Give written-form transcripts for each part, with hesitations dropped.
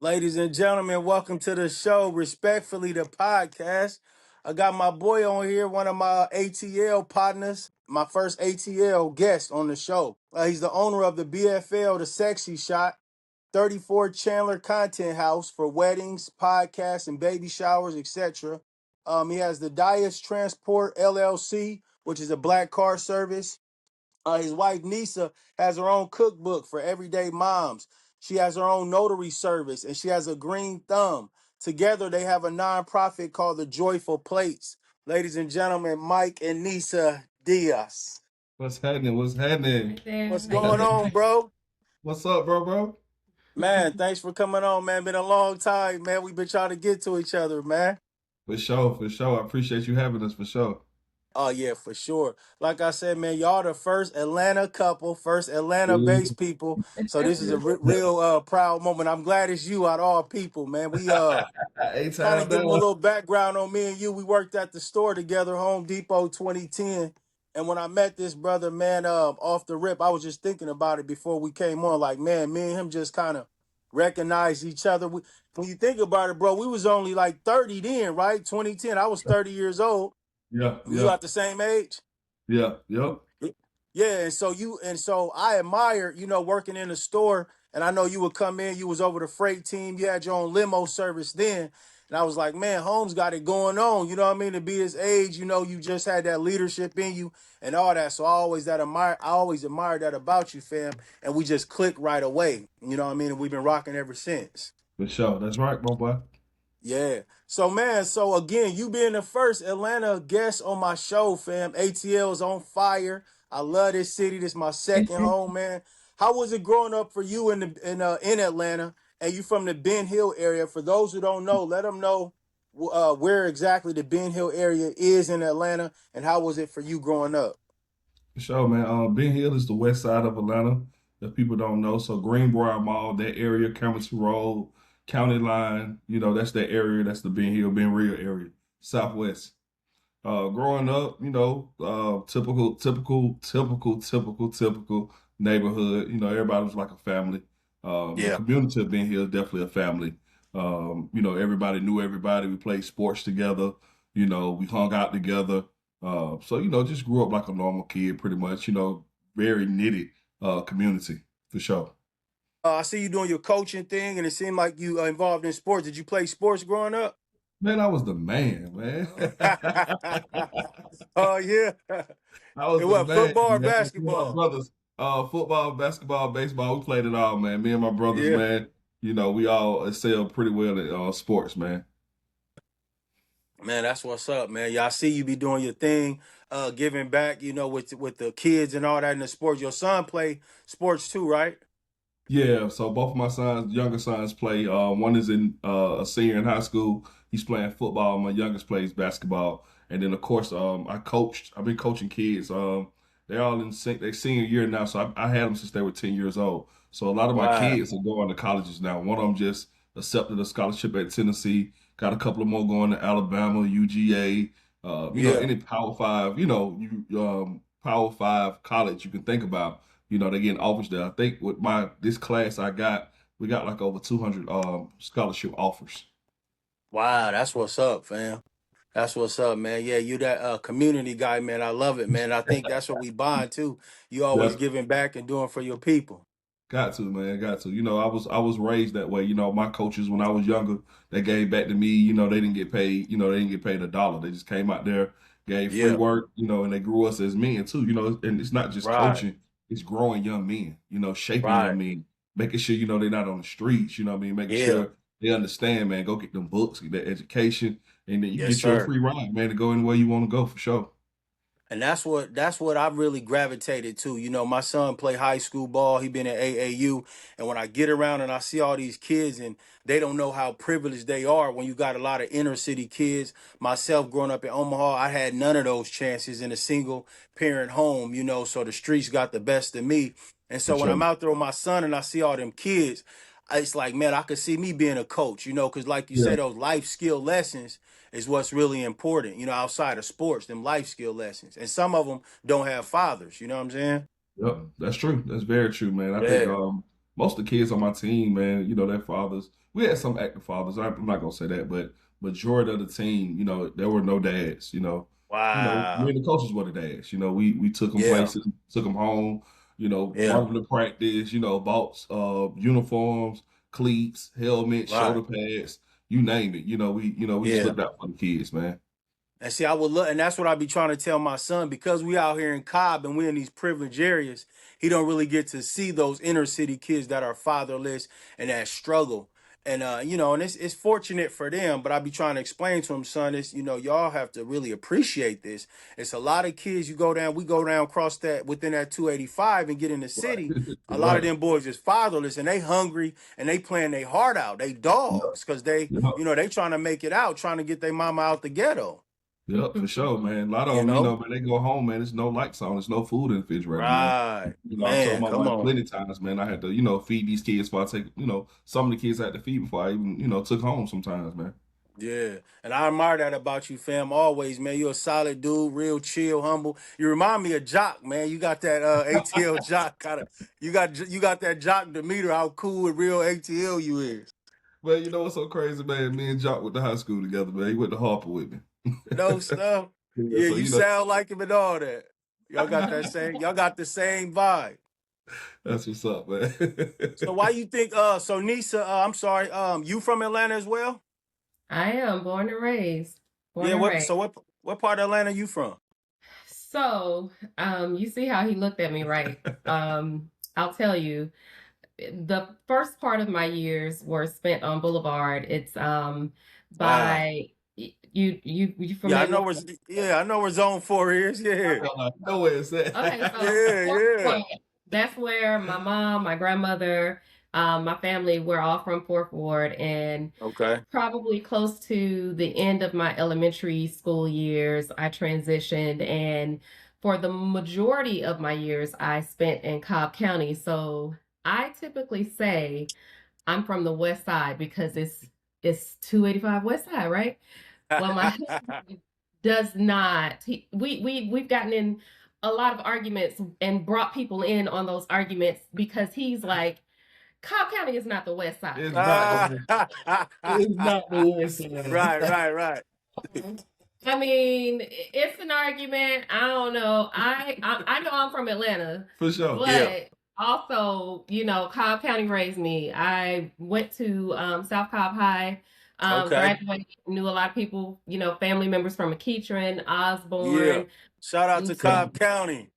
Ladies and gentlemen, welcome to the show, Respectfully, the podcast. I got my boy on here, one of my ATL partners, my first ATL guest on the show. He's the owner of the BFL, the Sexy Shot, 34 Chandler Content House for weddings, podcasts, and baby showers, etc. He has the Dias Transport LLC, which is a black car service. His wife Nisa has her own cookbook for everyday moms. She has her own notary service and she has a green thumb. Together, they have a nonprofit called the Joyful Plates. Ladies and gentlemen, Mike and Nisa Diaz. What's happening? What's happening? Right there. What's How you going doing? on, bro? What's up, bro? Man, thanks for coming on, man. Been a long time, man. We've been trying to get to each other, man. For sure, for sure. I appreciate you having us for sure. Oh yeah, for sure. Like I said, man, y'all the first Atlanta couple, first Ooh, Atlanta-based people. So this is a yes, sir. real proud moment. I'm glad it's you out of all people, man. We kind A-time of give them a down. little background on me and you. We worked at the store together, Home Depot 2010. And when I met this brother, man, off the rip, I was just thinking about it before we came on. Like, man, me and him just kind of recognized each other. When you think about it, bro, we was only like 30 then, right? 2010. I was 30 years old. Yeah, You yeah, about the same age? yeah, yep. Yeah, and so I admire, working in the store, and I know you would come in, you was over the freight team, you had your own limo service then. And I was like, man, Holmes got it going on. You know what I mean? To be his age, you just had that leadership in you and all that. So I always admired that about you, fam. And we just clicked right away. You know what I mean? And we've been rocking ever since. For sure. That's right, my boy. Yeah. So man, so again, you being the first Atlanta guest on my show, fam. ATL is on fire. I love this city. This is my second home, man. How was it growing up for you in Atlanta? And you from the Ben Hill area? For those who don't know, let them know where exactly the Ben Hill area is in Atlanta, and how was it for you growing up? For sure, man. Ben Hill is the west side of Atlanta, if people don't know. So Greenbrier Mall, that area, Camerton Road, County Line, that's that area. That's the Ben Hill, Ben Real area, Southwest. Growing up, typical neighborhood. Everybody was like a family. The Yeah. community of Ben Hill is definitely a family. Everybody knew everybody. We played sports together. We hung out together. So just grew up like a normal kid, pretty much. Very knitted community for sure. I see you doing your coaching thing, and it seemed like you involved in sports. Did you play sports growing up? Man, I was the man, man. Oh yeah. I was And the what, man, football or man. Me and my basketball? brothers, football, basketball, baseball, we played it all, man. Me and my brothers, Yeah. man. We all excel pretty well at sports, man. Man, that's what's up, man. Y'all see you be doing your thing, giving back, with the kids and all that in the sports. Your son play sports too, right? Yeah, so both of my sons, younger sons, play. One is in a senior in high school. He's playing football. My youngest plays basketball, and then of course, I coached. I've been coaching kids. They're all in their senior year now, so I had them since they were 10 years old. So a lot of my Wow. kids are going to colleges now. One of them just accepted a scholarship at Tennessee. Got a couple of more going to Alabama, UGA. Yeah. Any Power Five. Power Five college you can think about. They're getting offers there. I think with this class we got like over 200 scholarship offers. Wow, that's what's up, fam. That's what's up, man. Yeah, you that community guy, man. I love it, man. I think that's what we bond too. You always Def- giving back and doing for your people. Got to, man, got to. I was raised that way. My coaches when I was younger, they gave back to me. They didn't get paid. They didn't get paid a dollar. They just came out there, gave free Yeah. work. And they grew us as men too. And it's not just Right. coaching; it's growing young men. Shaping young Right. men, making sure they're not on the streets. You know what I mean? Making Yeah. sure they understand, man. Go get them books, get that education, and then you Yes, get you a sir. free ride, man, to go anywhere you want to go for sure. And that's what I really gravitated to. My son play high school ball. He been at AAU, and when I get around and I see all these kids, and they don't know how privileged they are when you got a lot of inner city kids. Myself, growing up in Omaha, I had none of those chances in a single parent home. So the streets got the best of me. And For so when I'm sure. out there with my son and I see all them kids, it's like, man, I could see me being a coach. Because like you Yeah. say, those life skill lessons is what's really important, outside of sports, them life skill lessons. And some of them don't have fathers, you know what I'm saying? Yep, that's true. That's very true, man. I think Yeah. most of the kids on my team, man, their fathers. We had some active fathers. I'm not gonna say that, but majority of the team, there were no dads. Me Wow. and the coaches were the dads. We took them Yeah. places, took them home. Yeah. Brought them to practice. Bought uniforms, cleats, helmets, Right. shoulder pads, you name it. We just Yeah. looked out for the kids, man. And see, I would look, and that's what I be trying to tell my son because we out here in Cobb and we in these privileged areas. He don't really get to see those inner city kids that are fatherless and that struggle. And and it's fortunate for them, but I be trying to explain to him, son, it's y'all have to really appreciate this. It's a lot of kids. We go down, cross that within that 285 and get in the city. Right. A lot of Right. them boys is fatherless and they hungry and they playing their heart out. They Yep. dogs because they, Yep. they trying to make it out, trying to get their mama out the ghetto. Yep, for sure, man. A lot of You them, know? man, they go home, man. There's no lights on. There's no food in the refrigerator, man. Right. I told Man, my come wife on. plenty of times, man, I had to, feed these kids before I take, some of the kids I had to feed before I even, took home sometimes, man. Yeah. And I admire that about you, fam. Always, man. You're a solid dude, real chill, humble. You remind me of Jock, man. You got that ATL Jock kind of you got that Jock demeanor, how cool and real ATL you is. Man, you know what's so crazy, man? Me and Jock went to high school together, man. He went to Harper with me. No stuff. Yeah, Yeah, so, you sound like him and all that. Y'all got the same vibe. that's what's up, man. So why you think so Nisa, I'm sorry, you from Atlanta as well? I am born and raised. Born Yeah, and what raised. so what part of Atlanta you from? So, you see how he looked at me, right? I'll tell you, the first part of my years were spent on Boulevard. It's Ah. by you Yeah, familiar with? I know where Zone 4 is. Yeah. I know where it's at. Okay, so Yeah, Fourth yeah. Ward, that's where my mom, my grandmother, my family, we're all from Fourth Ward, and Okay. probably close to the end of my elementary school years, I transitioned, and for the majority of my years, I spent in Cobb County. So I typically say I'm from the West Side because it's 285 West Side, right? Well, my husband does not. We've gotten in a lot of arguments and brought people in on those arguments because he's like, Cobb County is not the West Side. It's not the Ah. West. It's not the West Right, Side. right, right. I mean, it's an argument. I don't know. I know I'm from Atlanta, For sure. Yeah. but also, Cobb County raised me. I went to South Cobb High, Okay. graduated, knew a lot of people, family members from McEachern, Yeah. Osborne. Shout out And to so Cobb County.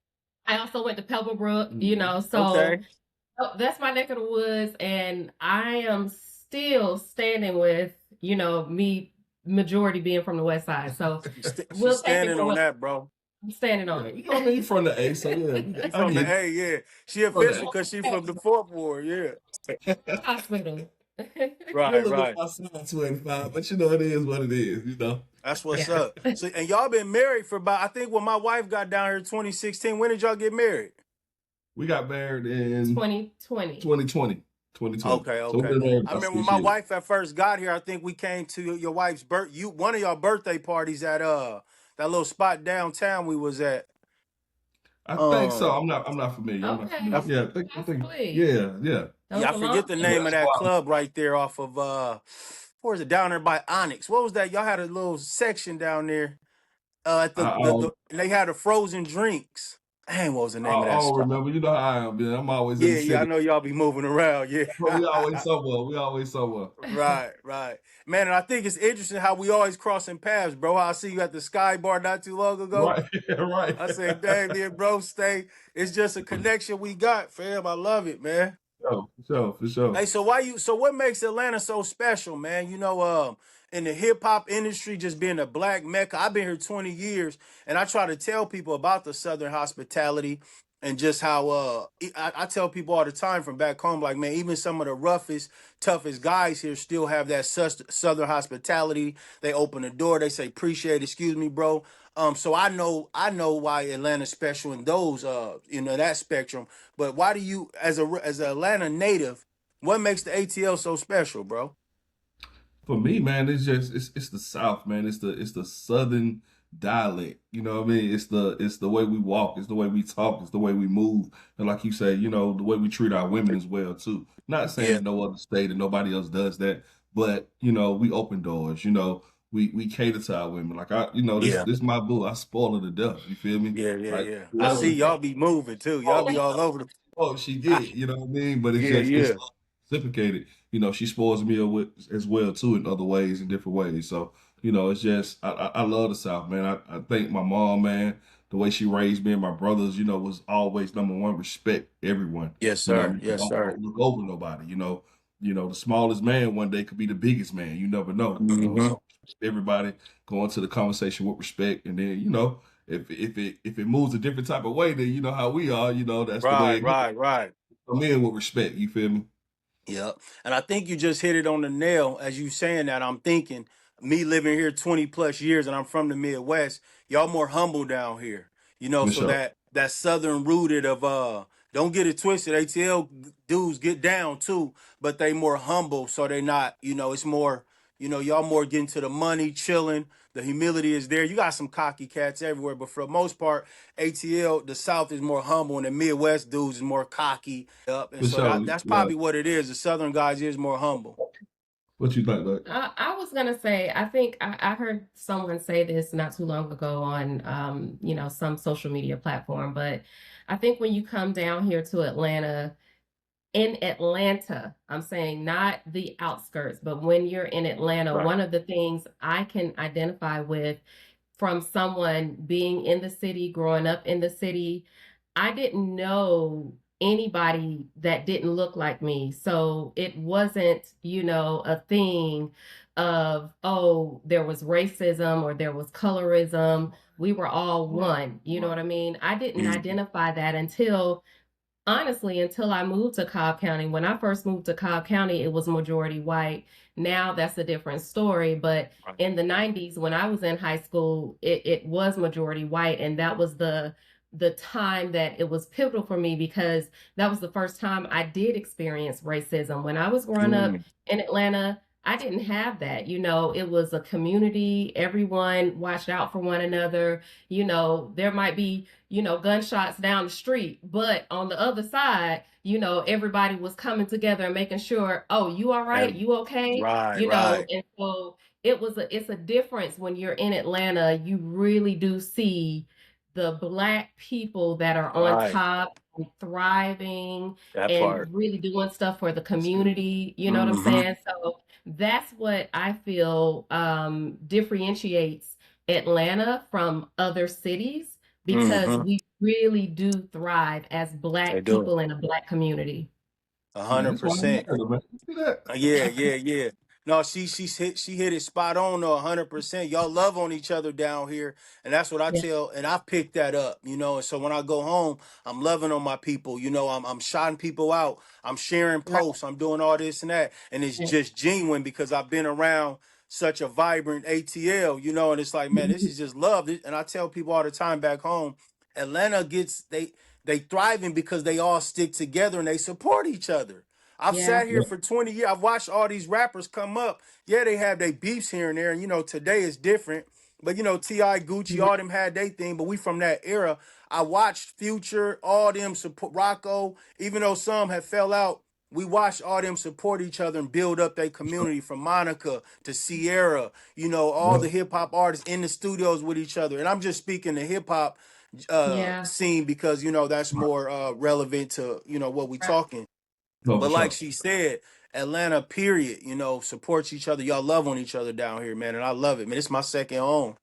I also went to Pebblebrook, so Okay. that's my neck of the woods, and I am still standing with, me majority being from the West Side. So She's we'll take it standing for on what that, bro. I'm standing Yeah, on. you from the A, so yeah, She I from the get A, yeah. She from the official because she from the Fourth Ward, yeah. A. Hospital. You're a Right, little right. outside 25, but it is what it is. That's what's Yeah. up. So, and y'all been married for about, I think when my wife got down here 2016, when did y'all get married? We got married in 2020. 2020. 2020. Okay, So we've okay. been married I about remember when 6 my years. wife at first got here, I think we came to your wife's one of y'all birthday parties at that little spot downtown we was at. I think so. Um I'm not familiar. I'm not Okay. familiar. I, Yeah, I think Possibly. yeah, yeah. That yeah, was I a forget long the time Yeah, name of that's ago. that why. club right there off of where is it? Down there by Onyx. What was that? Y'all had a little section down there. At I, the and they had the frozen drinks. Dang, what was the name of I that don't spot? remember. You know how I am, man. I'm always in the Yeah, yeah, I city. know y'all be moving around. Yeah. But we always somewhere. We always somewhere. Right, right. Man, and I think it's interesting how we always crossing paths, bro. How I see you at the Sky Bar not too long ago. Right, right. I said, dang, me and bro stay. It's just a connection we got, fam. I love it, man. For sure. Hey, so what makes Atlanta so special, man? In the hip hop industry, just being a black mecca. I've been here 20 years and I try to tell people about the Southern hospitality and just how I tell people all the time from back home, like, man, even some of the roughest, toughest guys here still have that Southern hospitality. They open the door, they say, appreciate it, excuse me, bro. So I know why Atlanta's special in those that spectrum. But why do you, as an Atlanta native, what makes the ATL so special, bro? For me, man, it's just it's the South, man. It's the Southern dialect. You know what I mean? It's the way we walk, it's the way we talk, it's the way we move, and like you say, the way we treat our women as well too. Not saying Yeah, that no other state and nobody else does that, but we open doors. We cater to our women. Like yeah, this my boo. I spoil her to death. You feel me? yeah, yeah, Like yeah. I see whoever. y'all be moving too. Y'all be all over the. Oh, she I, get, you know what I mean? But yeah, it's yeah, reciprocated. She spoils me as well too in other ways, in different ways. So, it's just I love the South, man. I thank my mom, man, the way she raised me and my brothers, was always number one, respect everyone. yes, You know, sir, yes, don't sir. look over nobody. The smallest man one day could be the biggest man. You never know. Hmm. So everybody go into the conversation with respect, and then if it moves a different type of way, then you know how we are. That's the way Right, it goes. right, right. Come in with respect. You feel me? Yep. And I think you just hit it on the nail as you saying that. I'm thinking, me living here 20 plus years and I'm from the Midwest, y'all more humble down here. For So sure. that southern rooted of don't get it twisted. ATL dudes get down too, but they more humble, so they not, it's more, y'all more getting to the money, chilling. The humility is there. You got some cocky cats everywhere, but for the most part, ATL, the South is more humble and the Midwest dudes is more cocky. Yep. And For so sure. that's Yeah. probably what it is. The Southern guys is more humble. What you think, like? I was gonna say, I think I heard someone say this not too long ago on, some social media platform, but I think when you come down here to Atlanta, in Atlanta, I'm saying not the outskirts, but when you're in Atlanta, Right. one of the things I can identify with from someone being in the city, growing up in the city, I didn't know anybody that didn't look like me. So it wasn't, a thing of, oh, there was racism or there was colorism. We were all one. You know what I mean? I didn't Mhm. identify that until honestly, until I moved to Cobb County. When I first moved to Cobb County, it was majority white. Now that's a different story. But Right. in the 90s, when I was in high school, it was majority white. And that was the time that it was pivotal for me because that was the first time I did experience racism. When I was growing up Mm. in Atlanta, I didn't have that. It was a community, everyone watched out for one another. There might be gunshots down the street. But on the other side, everybody was coming together and making sure, oh, you all right? And You okay? right, right, And so it's a difference when you're in Atlanta. You really do see the Black people that are on right. top and thriving That and part. really doing stuff for the community. You know what I'm Hmm. saying? So that's what I feel differentiates Atlanta from other cities because Hmm. we really do thrive as They Black do. people in a Black community. a Man, hundred that's why I percent. matter, man. See that? Yeah, yeah, yeah. No, she hit it spot on though, 100%. Y'all love on each other down here, and that's what I Yeah. tell. And I picked that up, And so when I go home, I'm loving on my people. I'm shouting people out. I'm sharing Right. posts. I'm doing all this and that, and it's just genuine because I've been around such a vibrant ATL, And it's like, man, this is just love. And I tell people all the time back home, Atlanta gets they thriving because they all stick together and they support each other. I've Yeah. sat here for 20 years. I've watched all these rappers come up. Yeah, they have their beefs here and there. And, today is different. But, T.I., Gucci, Mhm. all them had their thing. But we from that era. I watched Future, all them support Rocco. Even though some had fell out, we watched all them support each other and build up their community from Monica to Sierra, all Yeah. the hip hop artists in the studios with each other. And I'm just speaking the hip hop Yeah. scene because, that's more relevant to, what we Right. talking. No, for But like sure. she said, Atlanta, period, supports each other. Y'all love on each other down here, man. And I love it, man. It's my second home.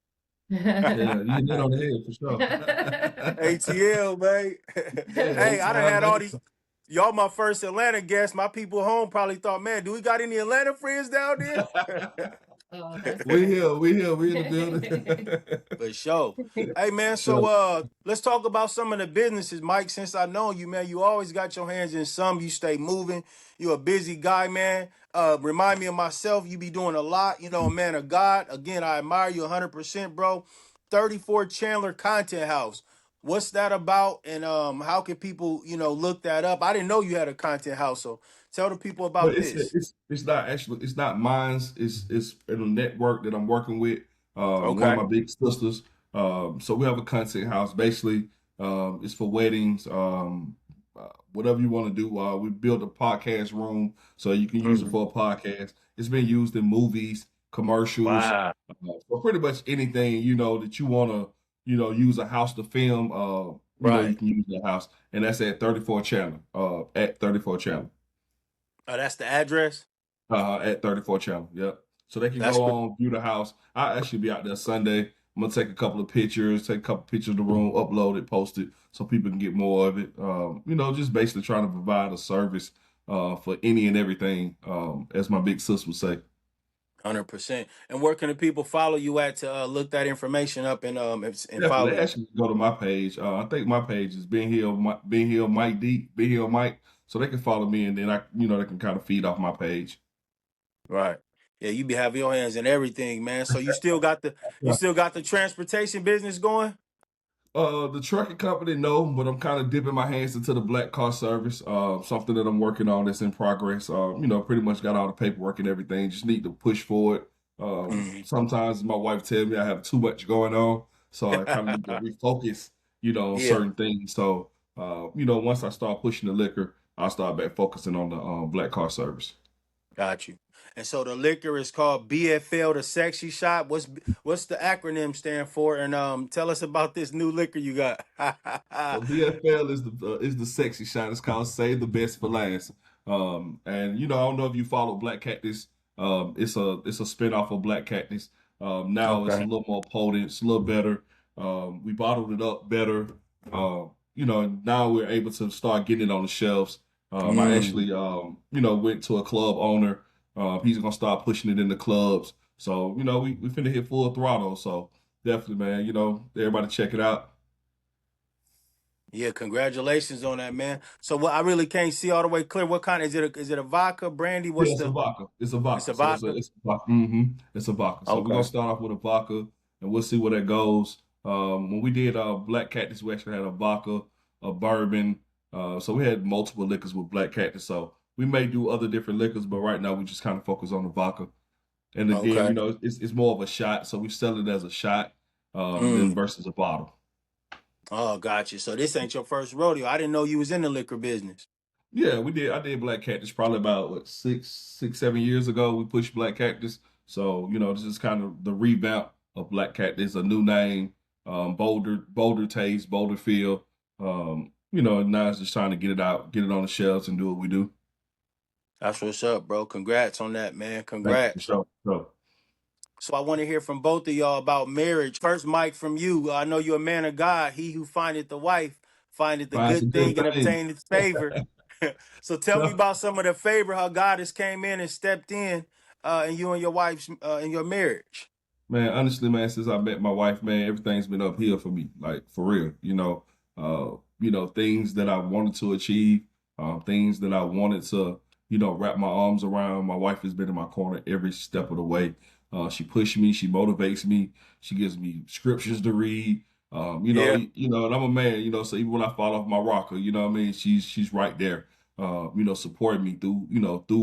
Yeah, you hit that on the head for sure. ATL, man. Yeah, Hey, I done ATL, had all man. these. Y'all my first Atlanta guest. My people home probably thought, man, do we got any Atlanta friends down there? Oh, that's We in the building. For sure. Hey man, so Sure. let's talk about some of the businesses, Mike. Since I know you, man, you always got your hands in some. You stay moving. You're a busy guy, man. Remind me of myself. You be doing a lot, a man of God. Again, I admire you 100%, bro. 34 Chandler Content House. What's that about? And how can people, look that up? I didn't know you had a content house, so tell the people But about this. it's not actually it's not mine's. It's in a network that I'm working with. One of Okay. my big sisters. So we have a content house. Basically, it's for weddings, whatever you want to do. We built a podcast room so you can use it Mhm. for a podcast. It's been used in movies, commercials, Wow. for pretty much anything that you want to use a house to film. You Right. can use the house, and that's at 34 channel. At 34 channel. Oh, that's the address. At 34 channel. Yep. So they can That's go what. on, view the house. I actually be out there Sunday. I'm gonna take a couple of pictures, take a couple of pictures of the room, upload it, post it, so people can get more of it. Just basically trying to provide a service for any and everything, as my big sis would say. 100%. And where can the people follow you at to look that information up and follow Definitely, they you? actually go to my page. I think my page is Ben Hill Mike D, Ben Hill Mike, so they can follow me, and then they can kind of feed off my page. Right. Yeah, you be having your hands in everything, man. So you still got the transportation business going? The trucking company, no, but I'm kind of dipping my hands into the black car service. Something that I'm working on that's in progress. Pretty much got all the paperwork and everything. Just need to push forward. Mhm. Sometimes my wife tells me I have too much going on, so I kind of need to refocus, on Yeah, certain things. So, once I start pushing the liquor, I'll start back focusing on the black car service. got you. And so the liquor is called BFL, the Sexy Shop. What's the acronym stand for? And tell us about this new liquor you got. So BFL is the sexy shot. It's called Save the Best for Last. And I don't know if you follow Black Cactus. It's a spinoff of Black Cactus. Now it's a Okay. little more potent. It's a little better. We bottled it up better. Now we're able to start getting it on the shelves. I Mm, actually went to a club owner. He's gonna start pushing it in the clubs. So we finna hit full throttle. So definitely, man. Everybody check it out. yeah, congratulations on that, man. So what I really can't see all the way clear. What kind is it a vodka, brandy? Yeah, What's it's a the vodka. It's a it's a vodka. So it's a vodka? it's a vodka. It's a vodka. So we're gonna Okay. start off with a vodka, and we'll see where that goes. When we did Black Cactus, we actually had a vodka, a bourbon. So we had multiple liquors with Black Cactus. So we may do other different liquors, but right now we just kind of focus on the vodka. And again, Okay. it's more of a shot, so we sell it as a shot, than Mm. versus a bottle. Oh, gotcha. So this ain't your first rodeo. I didn't know you was in the liquor business. Yeah, we did. I did Black Cactus probably about 7 years ago. We pushed Black Cactus, so this is kind of the revamp of Black Cactus, a new name, bolder taste, bolder feel. Now it's just trying to get it out, get it on the shelves, and do what we do. That's what's up, bro. Congrats on that, man. Thank you for Congrats. sure. So, So I want to hear from both of y'all about marriage. First, Mike, from you. I know you're a man of God. He who findeth the wife findeth the find some good good thing and things. obtaineth favor. So tell me So, about some of the favor, how God has came in and stepped in you and your wife's in your marriage. Man, honestly, man, since I met my wife, man, everything's been uphill for me, like for real. Things that I wanted to achieve, things that I wanted to, wrap my arms around. My wife has been in my corner every step of the way. She pushed me, she motivates me, she gives me scriptures to read. Yeah. And I'm a man, so even when I fall off my rocker, what I mean, she's right there, supporting me through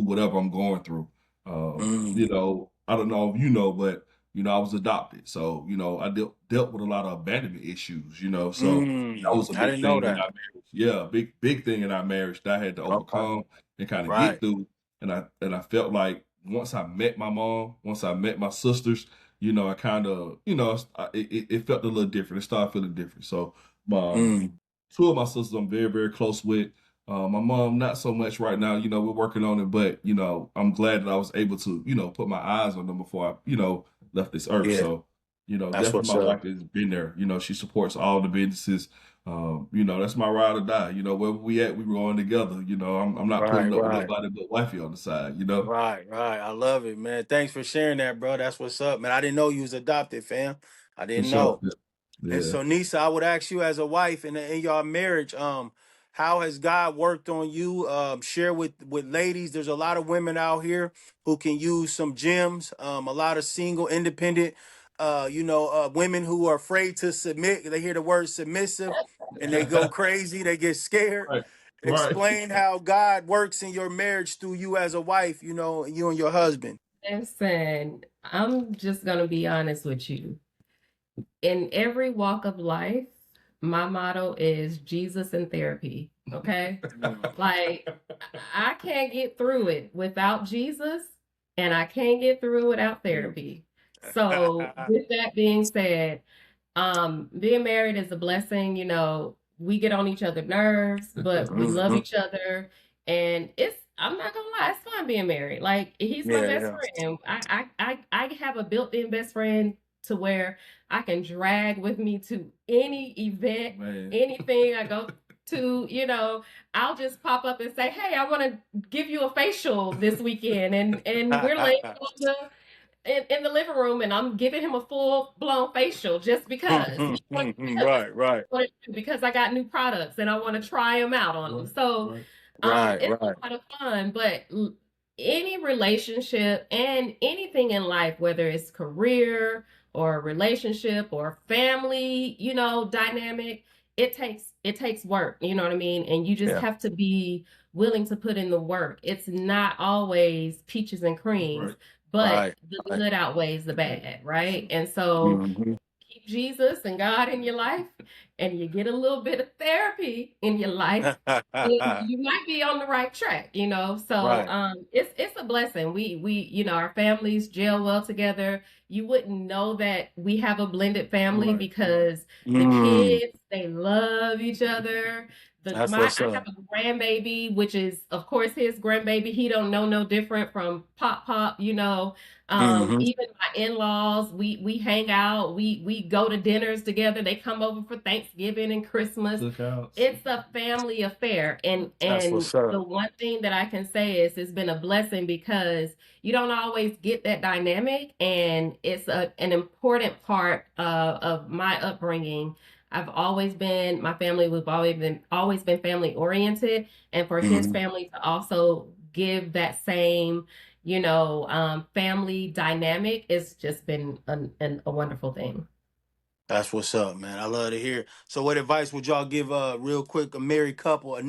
whatever I'm going through. Mm, I don't know if but I was adopted. So, I dealt with a lot of abandonment issues, so that was a I big didn't know thing in that. our marriage. Yeah, big thing in our marriage that I had to Okay. overcome and kind of get Right. through. And I felt like once I met my mom, once I met my sisters, I kind of, it felt a little different. It started feeling different. So, um, Mm, two of my sisters I'm very, very close with. My mom, not so much right now. We're working on it, but I'm glad that I was able to, put my eyes on them before I, left this earth. yeah. So, That's definitely what's my up. wife has been there. She supports all the businesses. That's my ride or die. Wherever we at, we going together. I'm not Right. putting up with Right. nobody but wifey on the side. Right, right. I love it, man. Thanks for sharing that, bro. That's what's up, man. I didn't know you was adopted, fam. I For didn't sure. know. And Yeah. so, Nisa, I would ask you as a wife in your marriage, how has God worked on you? Share with ladies. There's a lot of women out here who can use some gems. A lot of single, independent, women who are afraid to submit. They hear the word submissive and they go crazy. They get scared. Right. Right. Explain how God works in your marriage through you as a wife. You and your husband. Listen, I'm just gonna be honest with you. In every walk of life, my motto is Jesus and therapy. Okay. Like, I can't get through it without Jesus, and I can't get through it without therapy. So, with that being said, being married is a blessing. You know, we get on each other's nerves, but we love Mhm. each other. And I'm not gonna lie, it's fun being married. Like, he's my Yeah, best yeah. friend. I have a built-in best friend to where I can drag with me to any event, Man. anything I go to, you know, I'll just pop up and say, "Hey, I want to give you a facial this weekend," and we're laying on the in the living room, and I'm giving him a full blown facial just because Right, right, because I got new products and I want to try them out on them. So, right, it's right. a lot of fun. But any relationship and anything in life, whether it's career or relationship or family, you know, dynamic, it takes work. You know what I mean? And you just Yeah, have to be willing to put in the work. It's not always peaches and creams, Right. but right, the right. good outweighs the bad, right? And so Hmm. keep Jesus and God in your life, and you get a little bit of therapy in your life, and you might be on the right track, you know. So Right. it's a blessing. We you know, our families gel well together. You wouldn't know that we have a blended family Right. because the Mm, kids, they love each other. that's what's I have up. a grandbaby, which is of course his grandbaby. He don't know no different from Pop, you know. Hmm. Even my in-laws, we hang out, we go to dinners together. They come over for Thanksgiving and Christmas. Cookouts. It's a family affair. And That's and what's the up. one thing that I can say is it's been a blessing because you don't always get that dynamic, and it's an important part of my upbringing. My family, we've always been family oriented, and for his Hmm. family to also give that same, you know, family dynamic, it's just been a wonderful thing. That's what's up, man. I love to hear. So, what advice would y'all give? Real quick, a married couple,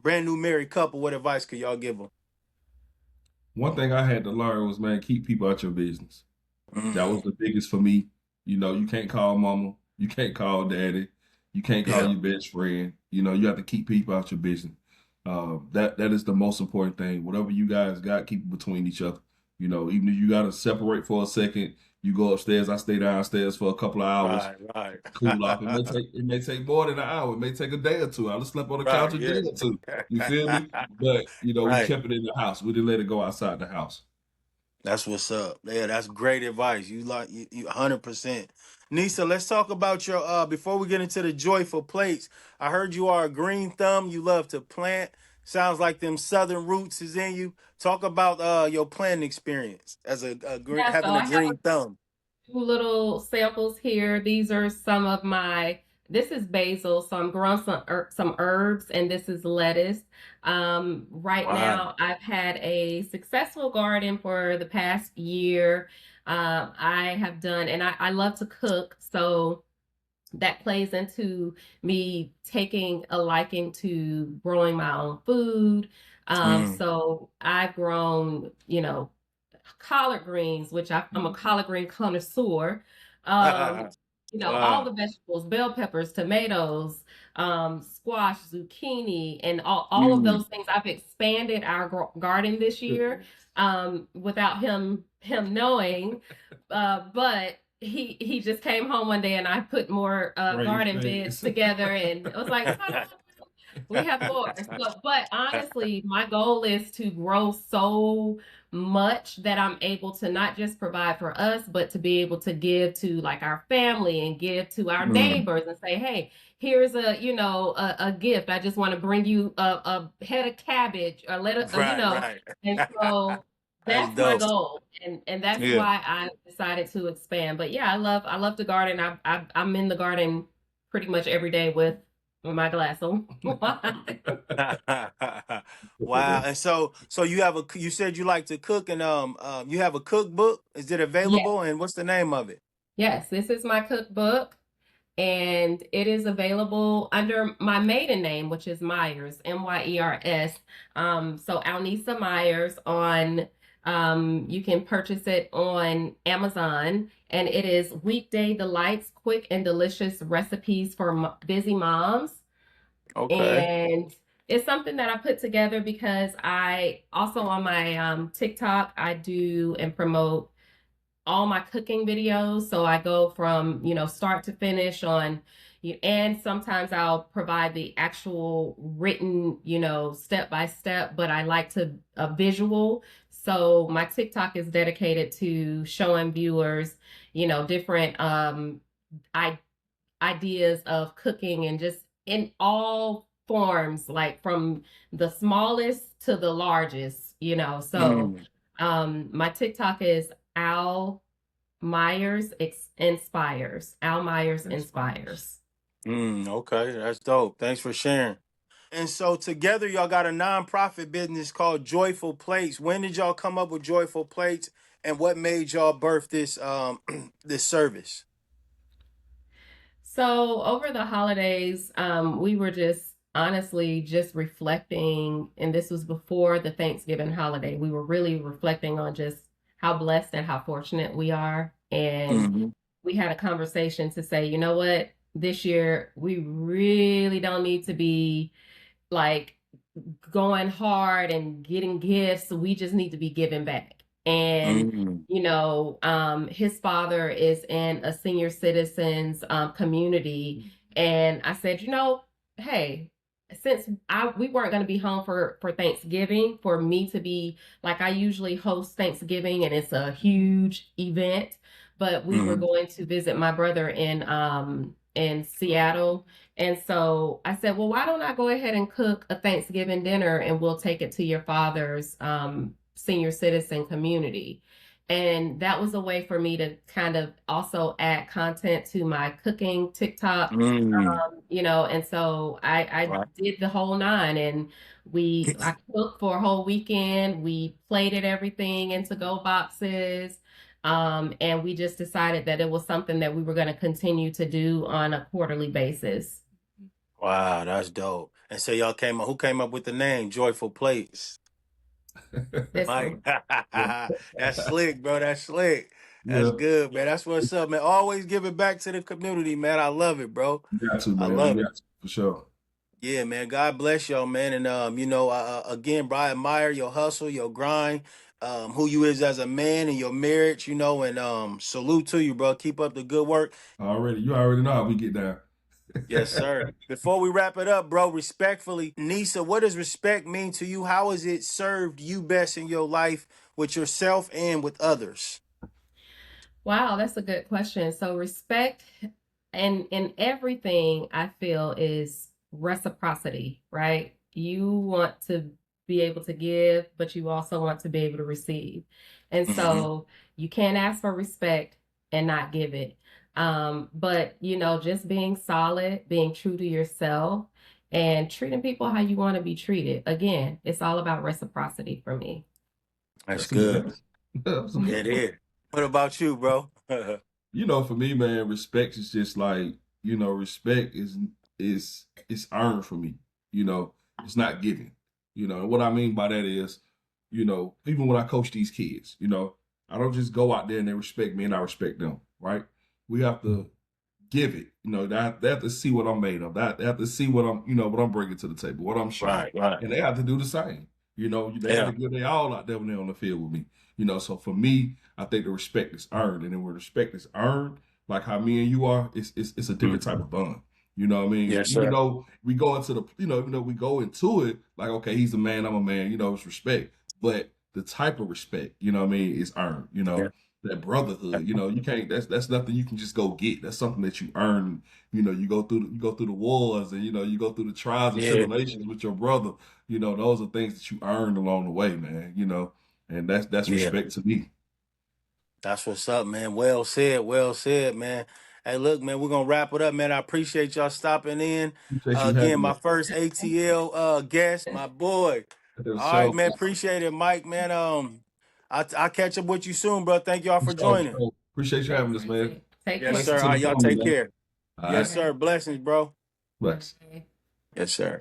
brand new married couple. What advice could y'all give them? One thing I had to learn was, man, keep people out your business. That Mm, was the biggest for me. You know, you can't call mama, you can't call daddy, you can't call yeah. your best friend. You know, you have to keep people out your business. That is the most important thing. Whatever you guys got, keep it between each other. You know, even if you gotta separate for a second, you go upstairs, I stay downstairs for a couple of hours, Right, right, cool off. It may take more than an hour. It may take a day or two. I just slept on the couch right. a Yeah. day or two. You feel me? But we Right. kept it in the house. We didn't let it go outside the house. That's what's up. Yeah, that's great advice. You 100%. Nisa, let's talk about your before we get into the joyful plates. I heard you are a green thumb. You love to plant. Sounds like them southern roots is in you. Talk about your planting experience as a green Yeah, so having a I have green thumb. two little samples here. These are some of my, this is basil, so I'm growing some herbs, and this is lettuce. Right Wow. now, I've had a successful garden for the past year. I have done, and I love to cook, so that plays into me taking a liking to growing my own food. Mm. So I've grown, you know, collard greens, which I'm a collard green connoisseur. Um, you know, all the Wow. vegetables, bell peppers, tomatoes, squash, zucchini, and all of Mm. those things. I've expanded our garden this year, without him knowing. But he just came home one day, and I put more Raised garden beds beds. together, and it was like, we have more. So, but honestly, my goal is to grow so much that I'm able to not just provide for us, but to be able to give to like our family and give to our Mm. neighbors and say, hey, here's a gift. I just want to bring you a head of cabbage or Right, right. and so That's that's my dope. goal. And that's Yeah. why I decided to expand. But yeah, I love to garden. I'm in the garden pretty much every day with my glass of wine. Wow. And so you said you like to cook and you have a cookbook. Is it Yes, available and what's the name of it? yes, this is my cookbook, and it is available under my maiden name, which is Myers, Myers. So Alnisa Myers on You can purchase it on Amazon, and it is Weekday Delights, quick and delicious recipes for busy moms. Okay. And it's something that I put together because I also on my TikTok, I do and promote all my cooking videos. So I go from, start to finish on, and sometimes I'll provide the actual written, step by step, but I like to a visual. So my TikTok is dedicated to showing viewers, different I ideas of cooking and just in all forms, like from the smallest to the largest, So Mm. my TikTok is Al Myers Inspires. Al Myers Inspires. Okay, that's dope. Thanks for sharing. And so together y'all got a nonprofit business called Joyful Plates. When did y'all come up with Joyful Plates, and what made y'all birth this this service? So over the holidays, we were just honestly just reflecting, and this was before the Thanksgiving holiday. We were really reflecting on just how blessed and how fortunate we are. And Mm-hmm. we had a conversation to say, you know what, this year we really don't need to be like going hard and getting gifts. We just need to be giving back. And Mm-hmm. his father is in a senior citizens community, and I said, hey, since we weren't going to be home for Thanksgiving, for me to be like I usually host Thanksgiving, and it's a huge event, but we were Mm-hmm. going to visit my brother in Seattle, and so I said, well, why don't I go ahead and cook a Thanksgiving dinner and we'll take it to your father's senior citizen community. And that was a way for me to kind of also add content to my cooking TikTok, Mm-hmm. and so I Right. did the whole nine, and I cooked for a whole weekend. We plated everything into go boxes. And we just decided that it was something that we were going to continue to do on a quarterly basis. Wow, that's dope. And so y'all came up. Who came up with the name Joyful Plates? This Mike. one. Yeah. That's slick, bro. That's slick. That's Yeah. good, man. That's what's up, man. Always give it back to the community, man. I love it, bro. We got to, I man. We love it. got to, for sure. Yeah, man. God bless y'all, man. And again, bro, I admire your hustle, your grind, who you is as a man and your marriage, and salute to you, bro. Keep up the good work. You already know how we get down. Yes, sir. Before we wrap it up, bro, respectfully, Nisa, what does respect mean to you? How has it served you best in your life with yourself and with others? Wow, that's a good question. So respect and in everything I feel is reciprocity, right? You want to be able to give, but you also want to be able to receive. And Hmm. so you can't ask for respect and not give it. But just being solid, being true to yourself, and treating people how you want to be treated. Again, it's all about reciprocity for me. That's That's a good. blessing. That's a It blessing. is. What about you, bro? For me, man, respect is just like, respect is earned for me. It's not given. And what I mean by that is, even when I coach these kids, I don't just go out there and they respect me and I respect them, right? We have to give it. They have to see what I'm made of. They have to see what I'm bringing to the table, what I'm showing, Right, right. and they have to do the same. They have to Yeah, give their all out there when they're on the field with me. So for me, I think the respect is earned, and then when respect is earned, like how me and you are, it's a different type Mhm. of bond. You know what I mean? Yes, Even sir. though we go into we go into it like, okay, he's a man, I'm a man. It's respect, but the type of respect, what I mean, is earned. Yeah, That brotherhood. You can't. That's nothing you can just go get. That's something that you earn. You go through the wars, and you go through the trials and yeah, tribulations with your brother. Those are things that you earned along the way, man. And that's yeah. respect to me. That's what's up, man. Well said, man. Hey, look, man, we're gonna wrap it up, man. I appreciate y'all stopping in. Appreciate you Again, having my us. first ATL guest, my boy. All right, So man. Appreciate it, Mike, man. I'll catch up with you soon, bro. Thank y'all for joining. appreciate you Thanks, having us, man. Isaac. Take Yes, care. Blessings sir. to All the right, y'all family, take man. care. All Yes, right. Okay. sir. Blessings, bro. Bless. Bye. Yes, sir.